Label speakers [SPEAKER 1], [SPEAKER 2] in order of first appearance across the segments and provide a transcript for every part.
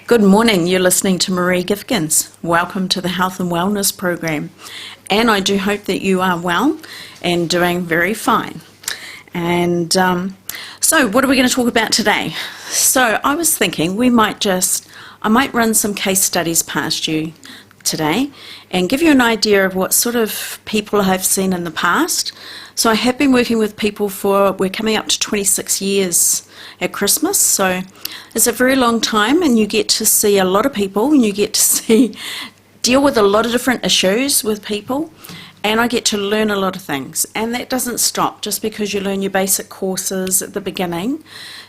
[SPEAKER 1] Good morning, you're listening to Maree Gifkins. Welcome to the Health and Wellness Program. And I do hope that you are well and doing very fine. And so what are we going to talk about today? So I was thinking I might run some case studies past you today and give you an idea of what sort of people I've seen in the past. So I have been working with people we're coming up to 26 years at Christmas, so it's a very long time, and you get to see a lot of people, and you get to deal with a lot of different issues with people, and I get to learn a lot of things. And that doesn't stop just because you learn your basic courses at the beginning.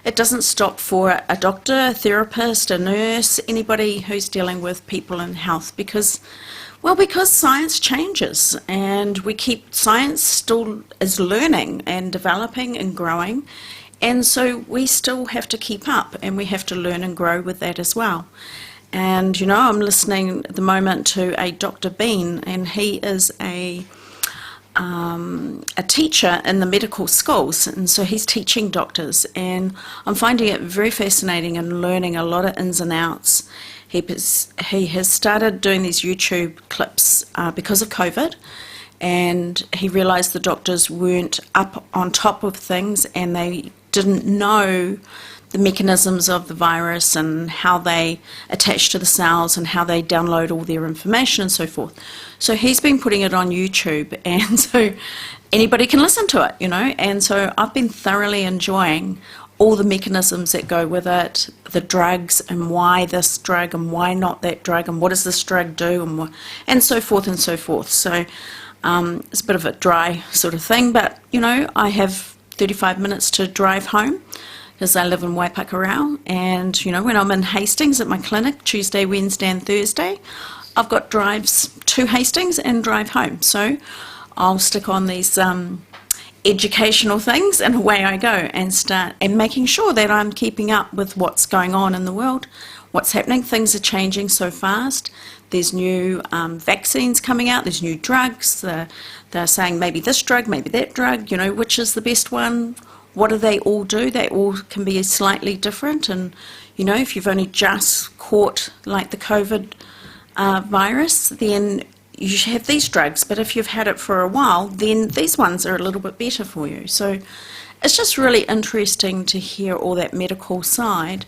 [SPEAKER 1] It doesn't stop for a doctor, a therapist, a nurse, anybody who's dealing with people in health, because science changes, and science still is learning and developing and growing, and so we still have to keep up, and we have to learn and grow with that as well. And I'm listening at the moment to a Dr. Bean, and he is a teacher in the medical schools, and so he's teaching doctors, and I'm finding it very fascinating and learning a lot of ins and outs. He has started doing these YouTube clips because of COVID, and he realised the doctors weren't up on top of things, and they didn't know the mechanisms of the virus and how they attach to the cells and how they download all their information and so forth. So he's been putting it on YouTube, and so anybody can listen to it, and so I've been thoroughly enjoying all the mechanisms that go with it, the drugs, and why this drug and why not that drug, and what does this drug do, and so forth and so forth. So it's a bit of a dry sort of thing, but I have 35 minutes to drive home because I live in Waipakarau, and when I'm in Hastings at my clinic Tuesday, Wednesday and Thursday, I've got drives to Hastings and drive home. So I'll stick on these educational things, and away I go and start and making sure that I'm keeping up with what's going on in the world, what's happening. Things are changing so fast. There's new vaccines coming out, there's new drugs. They're saying maybe this drug, maybe that drug, which is the best one? What do they all do? They all can be slightly different, and if you've only just caught like the COVID virus, then you should have these drugs, but if you've had it for a while, then these ones are a little bit better for you. So it's just really interesting to hear all that medical side,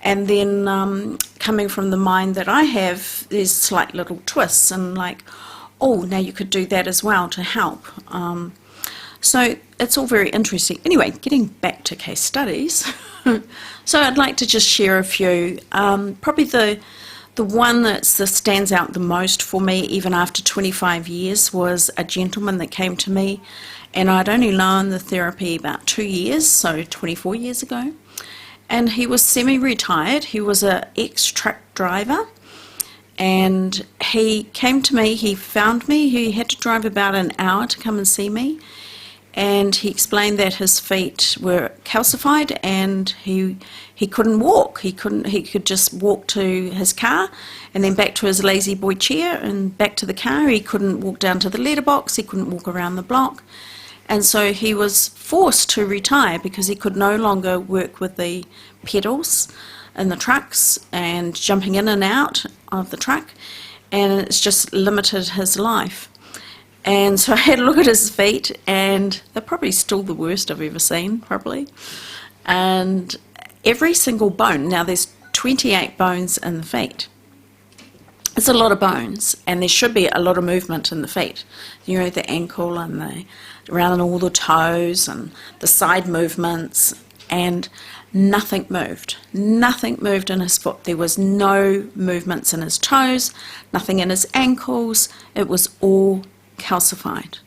[SPEAKER 1] and then coming from the mind that I have, there's slight little twists, and like, oh, now you could do that as well to help. So it's all very interesting. Anyway, getting back to case studies. So I'd like to just share a few. Probably the one that stands out the most for me, even after 25 years, was a gentleman that came to me, and I'd only known the therapy about 2 years, so 24 years ago. And he was semi-retired. He was an ex-truck driver, and he came to me, he found me, he had to drive about an hour to come and see me, and he explained that his feet were calcified and he couldn't walk. He could just walk to his car and then back to his lazy boy chair and back to the car. He couldn't walk down to the letterbox, he couldn't walk around the block. And so he was forced to retire because he could no longer work with the pedals in the trucks and jumping in and out of the truck, and it's just limited his life. And so I had a look at his feet, and they're probably still the worst I've ever seen, probably. And every single bone, now there's 28 bones in the feet. It's a lot of bones, and there should be a lot of movement in the feet. The ankle and around all the toes and the side movements, and nothing moved. Nothing moved in his foot. There was no movements in his toes, nothing in his ankles. It was all calcified,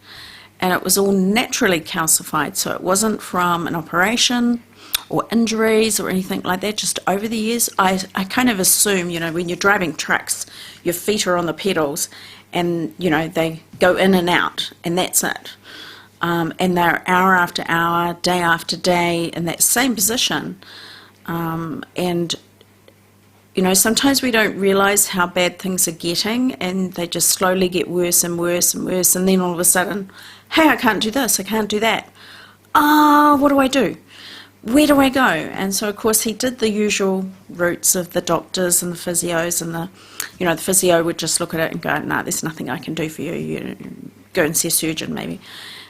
[SPEAKER 1] and it was all naturally calcified, so it wasn't from an operation or injuries or anything like that. Just over the years, I kind of assume, when you're driving trucks, your feet are on the pedals, and they go in and out, and that's it. And they're hour after hour, day after day in that same position, and sometimes we don't realise how bad things are getting, and they just slowly get worse and worse and worse, and then all of a sudden, hey, I can't do this, I can't do that. What do I do? where do I go? And so, of course, he did the usual routes of the doctors and the physios, and the physio would just look at it and go, no, there's nothing I can do for you. You go and see a surgeon maybe.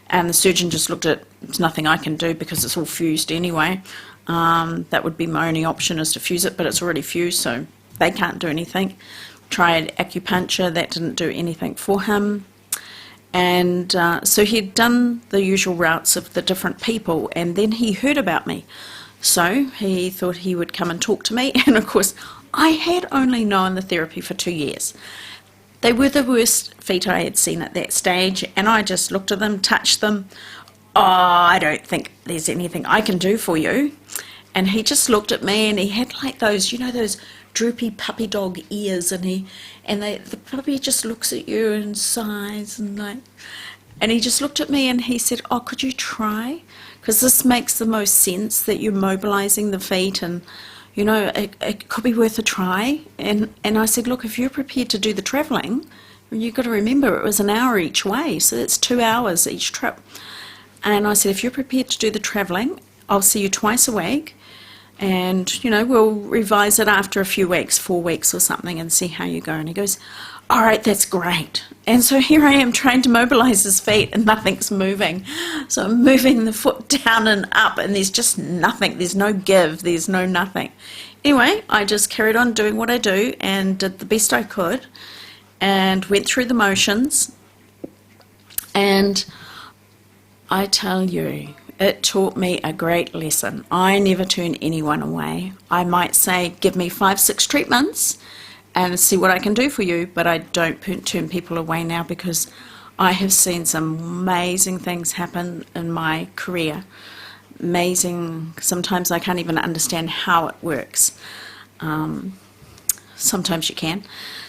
[SPEAKER 1] And the surgeon just looked at, there's nothing I can do because it's all fused anyway. That would be my only option, is to fuse it, but it's already fused, so they can't do anything. Tried acupuncture, that didn't do anything for him. And so he'd done the usual routes of the different people, and then he heard about me. So he thought he would come and talk to me, and of course I had only known the therapy for 2 years. They were the worst feet I had seen at that stage, and I just looked at them, touched them. Oh, I don't think there's anything I can do for you. And he just looked at me, and he had like those, those droopy puppy dog ears, and the puppy just looks at you and sighs, and he just looked at me and he said, oh, could you try? Because this makes the most sense, that you're mobilizing the feet, and it could be worth a try. And I said, look, if you're prepared to do the travelling, you've got to remember it was an hour each way, so that's 2 hours each trip. And I said, if you're prepared to do the travelling, I'll see you twice a week, and we'll revise it after a few weeks, 4 weeks or something, and see how you go. And he goes, all right, that's great. And so here I am trying to mobilise his feet, and nothing's moving. So I'm moving the foot down and up, and there's just nothing. There's no give, there's no nothing. Anyway, I just carried on doing what I do and did the best I could and went through the motions. And I tell you, it taught me a great lesson. I never turn anyone away. I might say, give me 5, 6 treatments and see what I can do for you, but I don't turn people away now, because I have seen some amazing things happen in my career. Amazing. Sometimes I can't even understand how it works. Sometimes you can.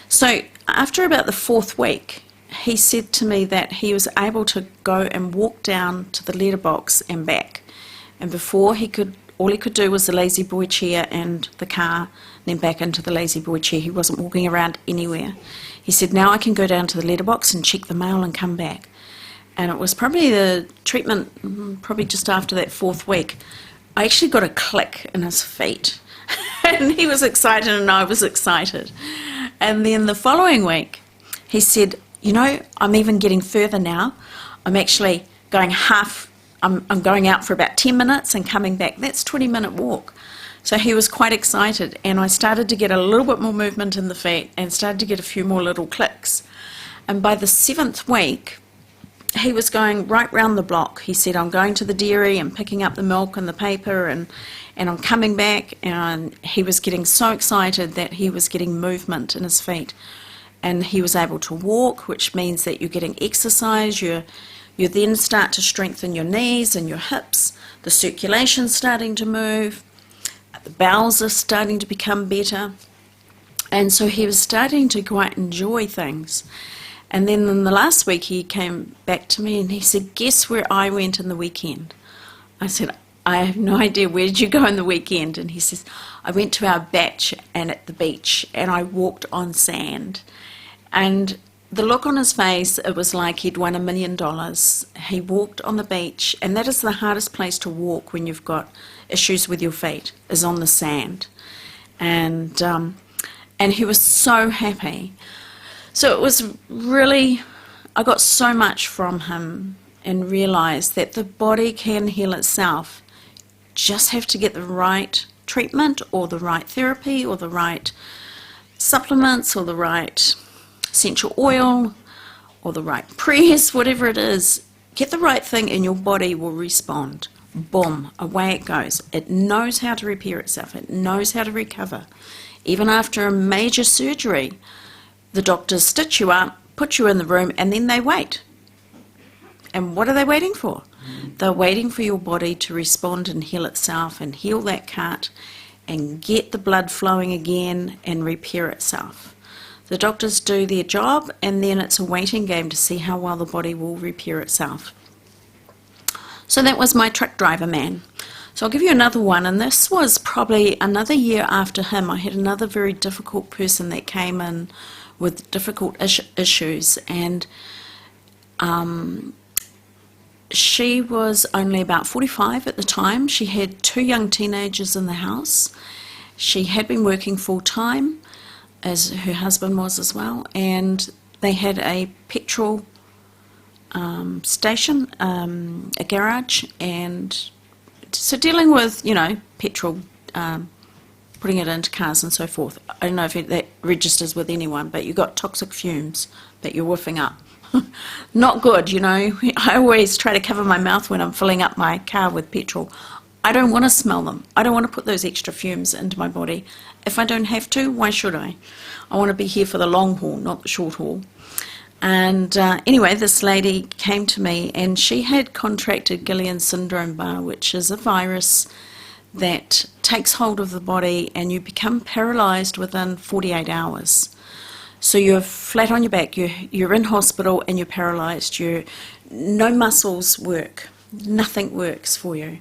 [SPEAKER 1] So after about the 4th week, he said to me that he was able to go and walk down to the letterbox and back. And before all he could do was the lazy boy chair and the car, then back into the lazy boy chair. He wasn't walking around anywhere. He said, now I can go down to the letterbox and check the mail and come back. And it was probably the treatment, probably just after that 4th week, I actually got a click in his feet. And he was excited and I was excited. And then the following week, he said, I'm even getting further now. I'm actually going I'm going out for about 10 minutes and coming back. That's a 20-minute walk. So he was quite excited, and I started to get a little bit more movement in the feet and started to get a few more little clicks. And by the 7th week, he was going right round the block. He said, I'm going to the dairy and picking up the milk and the paper, and I'm coming back. And he was getting so excited that he was getting movement in his feet. And he was able to walk, which means that you're getting exercise. You then start to strengthen your knees and your hips. The circulation's starting to move. The bowels are starting to become better. And so he was starting to quite enjoy things. And then in the last week, he came back to me and he said, guess where I went in the weekend? I said, I have no idea. Where did you go on the weekend? And he says, I went to our batch and at the beach, and I walked on sand. And the look on his face, it was like he'd won $1 million. He walked on the beach, and that is the hardest place to walk when you've got issues with your feet, is on the sand. And he was so happy. So it was really, I got so much from him and realised that the body can heal itself. Just have to get the right treatment or the right therapy or the right supplements or the right essential oil or the right prayers, whatever it is. Get the right thing and your body will respond. Boom, away it goes. It knows how to repair itself. It knows how to recover. Even after a major surgery, the doctors stitch you up, put you in the room, and then they wait. And what are they waiting for? They're waiting for your body to respond and heal itself and heal that cut and get the blood flowing again and repair itself. The doctors do their job, and then it's a waiting game to see how well the body will repair itself. So that was my truck driver man. So I'll give you another one, and this was probably another year after him. I had another very difficult person that came in with difficult issues, and she was only about 45 at the time. She had two young teenagers in the house. She had been working full time, as her husband was as well, and they had a petrol station, a garage, and so dealing with, petrol, putting it into cars and so forth. I don't know if that registers with anyone, but you've got toxic fumes that you're whiffing up. Not good, I always try to cover my mouth when I'm filling up my car with petrol. I don't want to smell them. I don't want to put those extra fumes into my body. If I don't have to, why should I? I want to be here for the long haul, not the short haul. And anyway, this lady came to me and she had contracted Guillain syndrome, which is a virus that takes hold of the body and you become paralysed within 48 hours. So you're flat on your back, you're in hospital and you're paralysed. No muscles work, nothing works for you.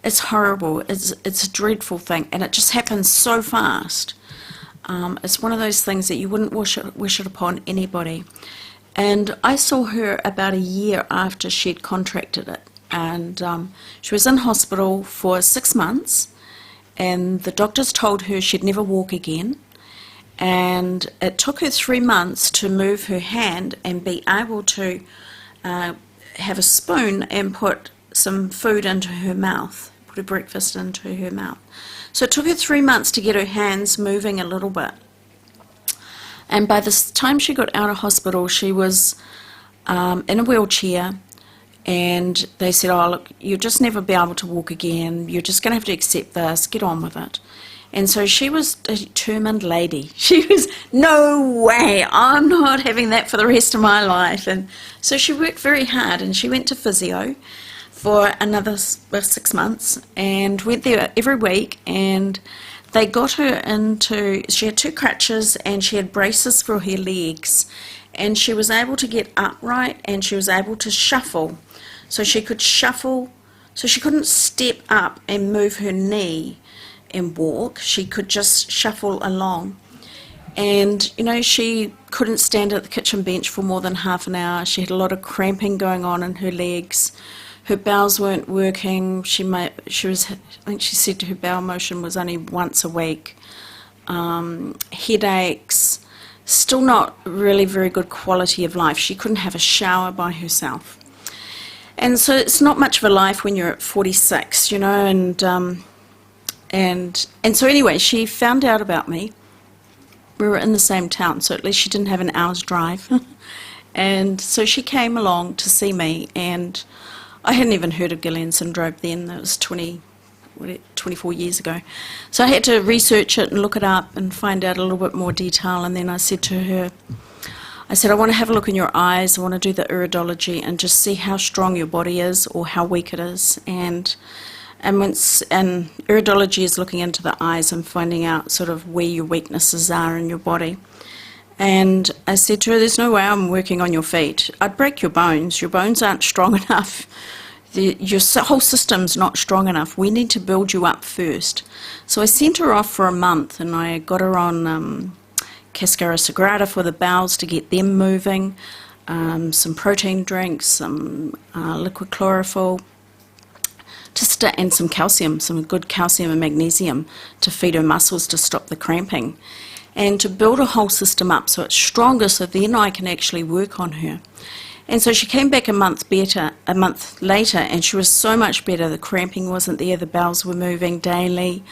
[SPEAKER 1] It's horrible, it's a dreadful thing, and it just happens so fast. It's one of those things that you wouldn't wish it upon anybody. And I saw her about a year after she'd contracted it, and she was in hospital for 6 months, and the doctors told her she'd never walk again. And it took her 3 months to move her hand and be able to have a spoon and put some food into her mouth, put a breakfast into her mouth. So it took her 3 months to get her hands moving a little bit. And by the time she got out of hospital, she was in a wheelchair, and they said, oh, look, you'll just never be able to walk again. You're just going to have to accept this, get on with it. And so she was a determined lady. She was, no way, I'm not having that for the rest of my life. And so she worked very hard, and she went to physio for another 6 months and went there every week, and they got her into, she had 2 crutches and she had braces for her legs, and she was able to get upright and she was able to shuffle. So she could shuffle, so she couldn't step up and move her knee and walk, she could just shuffle along. And she couldn't stand at the kitchen bench for more than half an hour. She had a lot of cramping going on in her legs. Her bowels weren't working. I think she said her bowel motion was only once a week. Headaches, still not really very good quality of life. She couldn't have a shower by herself. And so it's not much of a life when you're at 46, and so anyway, she found out about me. We were in the same town, so at least she didn't have an hour's drive. And so she came along to see me, and I hadn't even heard of Guillain syndrome then. That was 24 years ago. So I had to research it and look it up and find out a little bit more detail. And then I said to her, I want to have a look in your eyes. I want to do the iridology and just see how strong your body is or how weak it is. And iridology is looking into the eyes and finding out sort of where your weaknesses are in your body. And I said to her, there's no way I'm working on your feet. I'd break your bones. Your bones aren't strong enough. Your whole system's not strong enough. We need to build you up first. So I sent her off for a month, and I got her on Cascara Sagrada for the bowels to get them moving, some protein drinks, some liquid chlorophyll, and some calcium, some good calcium and magnesium to feed her muscles to stop the cramping, and to build a whole system up so it's stronger, so then I can actually work on her. And so she came back a month later, and she was so much better. The cramping wasn't there, the bowels were moving daily,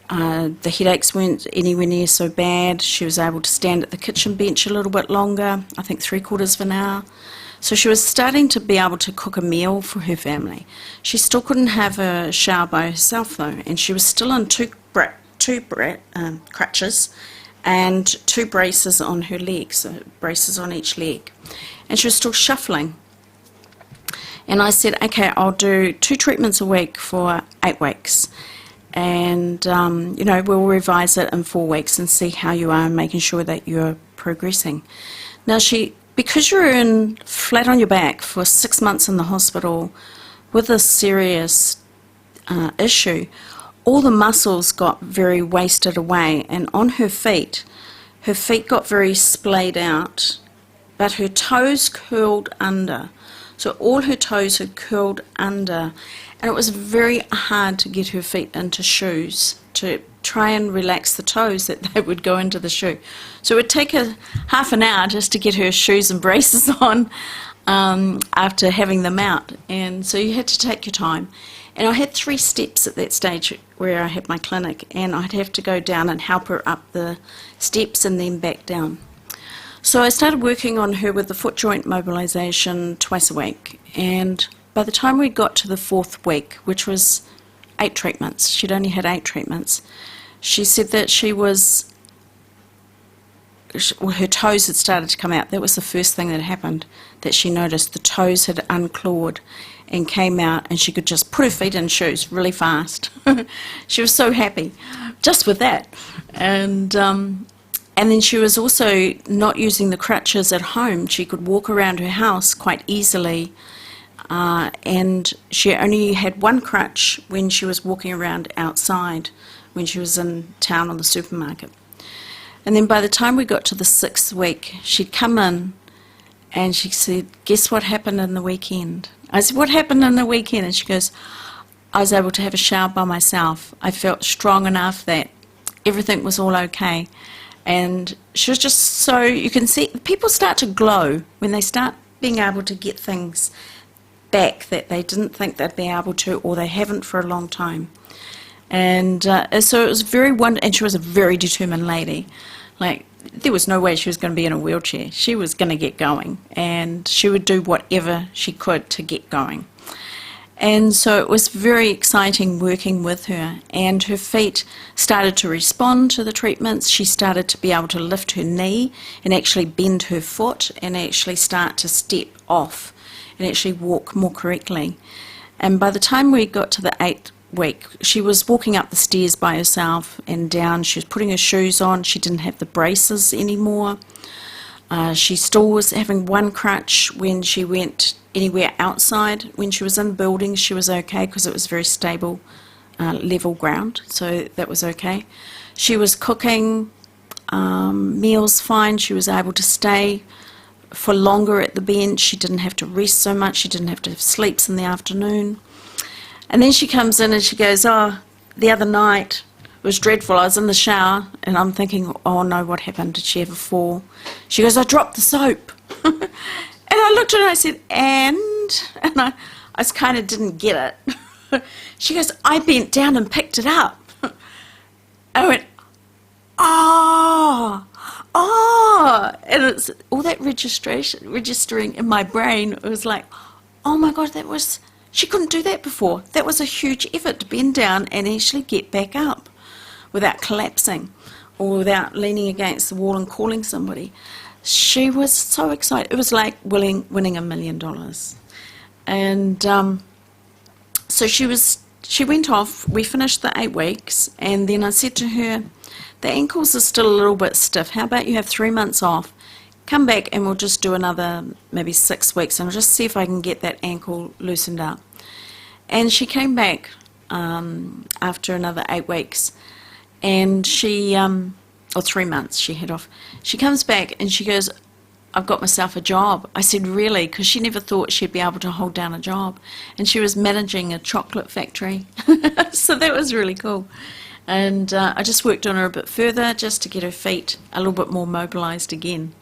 [SPEAKER 1] the headaches weren't anywhere near so bad. She was able to stand at the kitchen bench a little bit longer, I think 3/4 of an hour. So she was starting to be able to cook a meal for her family. She still couldn't have a shower by herself though, and she was still on two crutches and 2 braces on her legs, so braces on each leg. And she was still shuffling. And I said, okay, I'll do 2 treatments a week for 8 weeks. And, we'll revise it in 4 weeks and see how you are, making sure that you're progressing. Now because you're flat on your back for 6 months in the hospital with a serious issue, all the muscles got very wasted away, and on her feet got very splayed out, but her toes curled under. So all her toes had curled under, and it was very hard to get her feet into shoes, to try and relax the toes that they would go into the shoe. So it would take her half an hour just to get her shoes and braces on after having them out. And so you had to take your time. And I had 3 steps at that stage where I had my clinic, and I'd have to go down and help her up the steps and then back down. So I started working on her with the foot joint mobilisation twice a week, and by the time we got to the 4th week, which was 8 treatments, she'd only had 8 treatments, she said that her toes had started to come out. That was the first thing that happened, that she noticed. The toes had unclawed and came out, and she could just put her feet in shoes really fast. She was so happy just with that. And then she was also not using the crutches at home. She could walk around her house quite easily, and she only had 1 crutch when she was walking around outside, when she was in town or the supermarket. And then by the time we got to the 6th week, she'd come in and she said, "Guess what happened in the weekend?" I said, "What happened in the weekend?" And she goes, "I was able to have a shower by myself. I felt strong enough that everything was all okay." And she was just so, you can see, people start to glow when they start being able to get things back that they didn't think they'd be able to, or they haven't for a long time. And so it was very wonderful, and she was a very determined lady. Like, there was no way she was going to be in a wheelchair. She was going to get going, and she would do whatever she could to get going. And so it was very exciting working with her, and her feet started to respond to the treatments. She started to be able to lift her knee and actually bend her foot and actually start to step off and actually walk more correctly. And by the time we got to the 8th week, she was walking up the stairs by herself and down. She was putting her shoes on. She didn't have the braces anymore. She still was having 1 crutch when she went anywhere outside. When she was in buildings, she was okay because it was very stable, level ground, so that was okay. She was cooking meals fine. She was able to stay for longer at the bench. She didn't have to rest so much. She didn't have to have sleeps in the afternoon. And then she comes in and she goes, "Oh, the other night it was dreadful. I was in the shower," and I'm thinking, "Oh no, what happened? Did she have a fall?" She goes, "I dropped the soap." And I looked at her and I said, and I just kind of didn't get it. She goes, "I bent down and picked it up." I went, "Oh, oh," and it's all that registering in my brain. It was like, oh my God, she couldn't do that before. That was a huge effort to bend down and actually get back up without collapsing or without leaning against the wall and calling somebody. She was so excited. It was like winning $1 million. And so she went off. We finished the 8 weeks, and then I said to her, "The ankles are still a little bit stiff. How about you have 3 months off? Come back and we'll just do another maybe 6 weeks, and I'll just see if I can get that ankle loosened up." And she came back after another 8 weeks, and or 3 months she had off. She comes back and she goes, "I've got myself a job." I said, "Really?" Because she never thought she'd be able to hold down a job. And she was managing a chocolate factory. So that was really cool. And I just worked on her a bit further just to get her feet a little bit more mobilised again.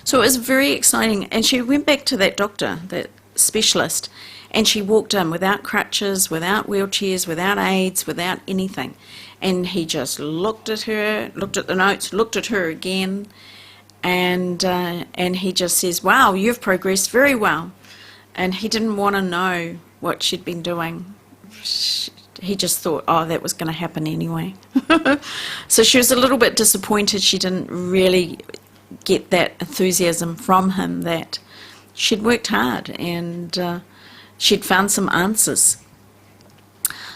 [SPEAKER 1] So it was very exciting. And she went back to that doctor, that specialist, and she walked in without crutches, without wheelchairs, without aids, without anything. And he just looked at her, looked at the notes, looked at her again, and he just says, "Wow, you've progressed very well." And he didn't want to know what she'd been doing. He just thought, oh, that was going to happen anyway. So she was a little bit disappointed. She didn't really get that enthusiasm from him that she'd worked hard and she'd found some answers.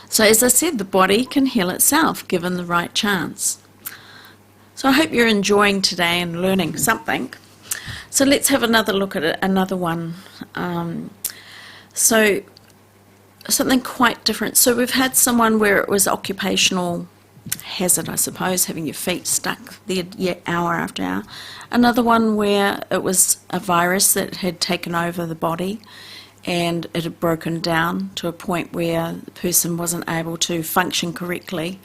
[SPEAKER 1] So as I said, the body can heal itself given the right chance. So I hope you're enjoying today and learning something. So let's have another look at it, another one. So something quite different. So we've had someone where it was occupational hazard, I suppose, having your feet stuck there hour after hour. Another one where it was a virus that had taken over the body and it had broken down to a point where the person wasn't able to function correctly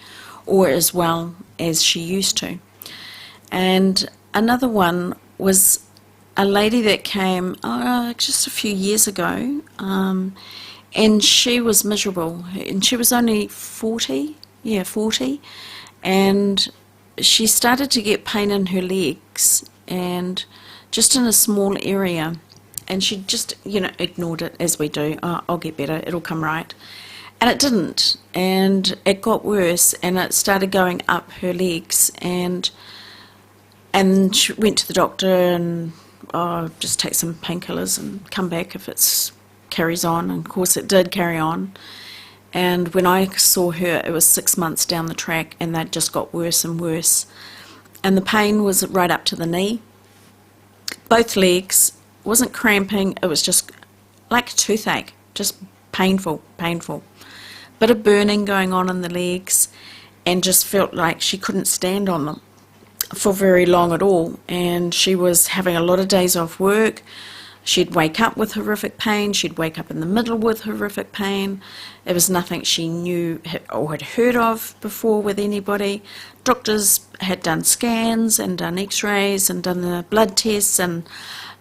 [SPEAKER 1] or as well as she used to. And another one was a lady that came just a few years ago, and she was miserable, and she was only 40, and she started to get pain in her legs and just in a small area, and she just, ignored it, as we do. Oh, I'll get better, it'll come right. And it didn't, and it got worse, and it started going up her legs, and she went to the doctor, and just take some painkillers and come back if it carries on. And of course it did carry on. And when I saw her, it was 6 months down the track, and that just got worse and worse. And the pain was right up to the knee. Both legs. It wasn't cramping, it was just like a toothache, just painful. Bit of burning going on in the legs, and just felt like she couldn't stand on them for very long at all. And she was having a lot of days off work. She'd wake up with horrific pain, she'd wake up in the middle with horrific pain. It was nothing she knew or had heard of before with anybody. Doctors had done scans and done x-rays and done the blood tests, and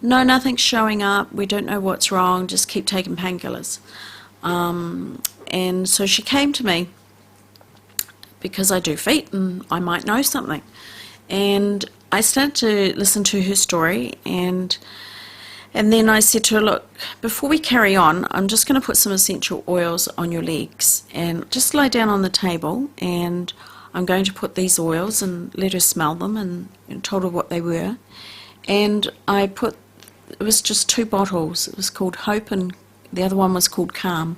[SPEAKER 1] no, nothing's showing up, we don't know what's wrong, just keep taking painkillers. And so she came to me because I do feet and I might know something. And I started to listen to her story, and then I said to her, look, before we carry on, I'm just going to put some essential oils on your legs, and just lie down on the table, and I'm going to put these oils, and let her smell them, and told her what they were. And it was just 2 bottles. It was called Hope and the other one was called Calm.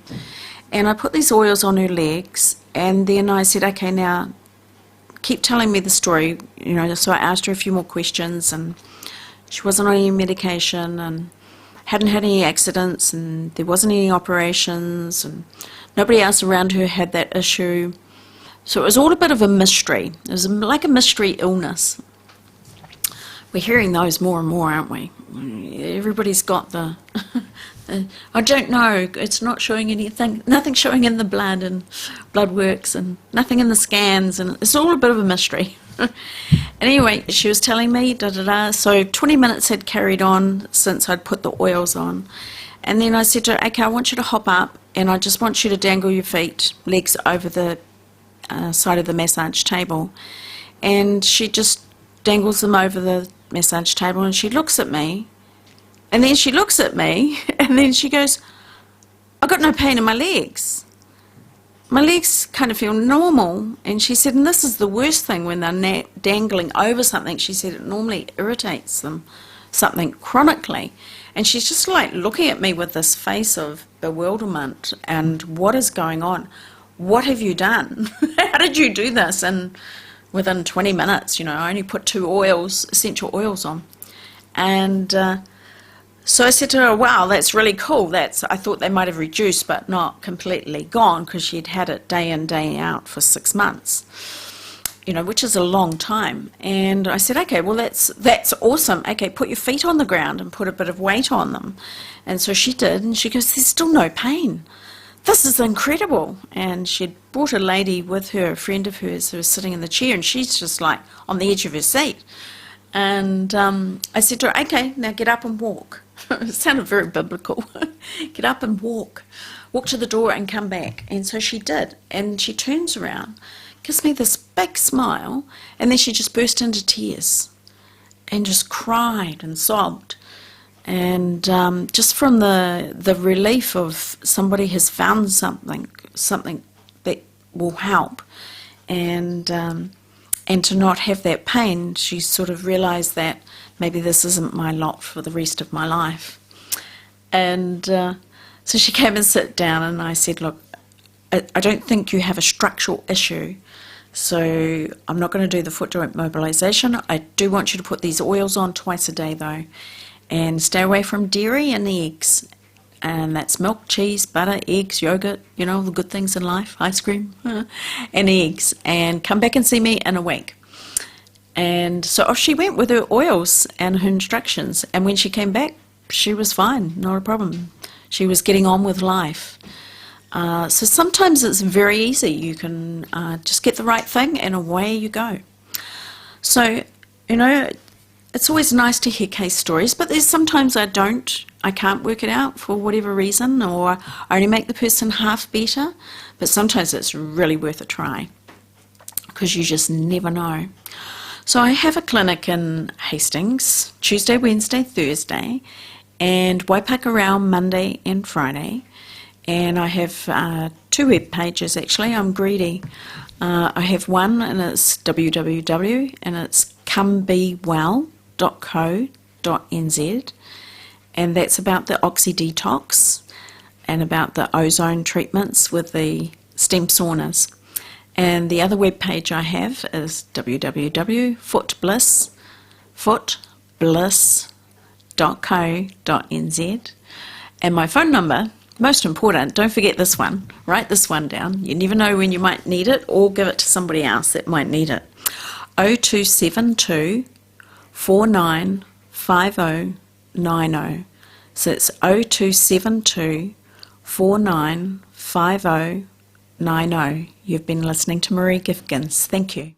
[SPEAKER 1] And I put these oils on her legs, and then I said, okay, now keep telling me the story, so I asked her a few more questions, and she wasn't on any medication and hadn't had any accidents, and there wasn't any operations, and nobody else around her had that issue. So it was all a bit of a mystery. It was like a mystery illness. We're hearing those more and more, aren't we? Everybody's got the I don't know, it's not showing anything, nothing showing in the blood and blood works, and nothing in the scans, and it's all a bit of a mystery. Anyway, she was telling me, so 20 minutes had carried on since I'd put the oils on. And then I said to her, okay, I want you to hop up, and I just want you to dangle your legs over the side of the massage table. And she just dangles them over the massage table, and she looks at me, and then she looks at me, and then she goes, I've got no pain in my legs. My legs kind of feel normal. And she said, and this is the worst thing when they're dangling over something. She said it normally irritates them, something chronically. And she's just like looking at me with this face of bewilderment, and what is going on? What have you done? How did you do this? And within 20 minutes, I only put 2 essential oils on. And so I said to her, wow, that's really cool. I thought they might have reduced, but not completely gone, because she'd had it day in, day out for 6 months, which is a long time. And I said, okay, well, that's awesome. Okay, put your feet on the ground and put a bit of weight on them. And so she did, and she goes, there's still no pain. This is incredible. And she'd brought a lady with her, a friend of hers, who was sitting in the chair, and she's just like on the edge of her seat. And I said to her, okay, now get up and walk. It sounded very biblical. Get up and walk to the door and come back. And so she did, and she turns around, gives me this big smile, and then she just burst into tears and just cried and sobbed. And just from the relief of somebody has found something that will help, and to not have that pain, she sort of realised that maybe this isn't my lot for the rest of my life. And so she came and sat down, and I said, look, I don't think you have a structural issue, so I'm not going to do the foot joint mobilisation. I do want you to put these oils on twice a day though, and stay away from dairy and eggs. And that's milk, cheese, butter, eggs, yogurt, all the good things in life, ice cream, and eggs. And come back and see me in a week. And so off she went with her oils and her instructions. And when she came back, she was fine, not a problem. She was getting on with life. So sometimes it's very easy. You can just get the right thing and away you go. So, you know, it's always nice to hear case stories, but there's sometimes I can't work it out for whatever reason, or I only make the person half better, but sometimes it's really worth a try because you just never know. So I have a clinic in Hastings, Tuesday, Wednesday, Thursday, and Waipakarau Monday and Friday. And I have 2 web pages actually. I'm greedy. I have one and it's www and it's comebewell.co.nz, and that's about the oxy detox and about the ozone treatments with the steam saunas. And the other web page I have is footbliss.co.nz, and my phone number, most important, don't forget this one, write this one down. You never know when you might need it or give it to somebody else that might need it. 0272 495090. So it's 0272 495090. You've been listening to Maree Gifkins. Thank you.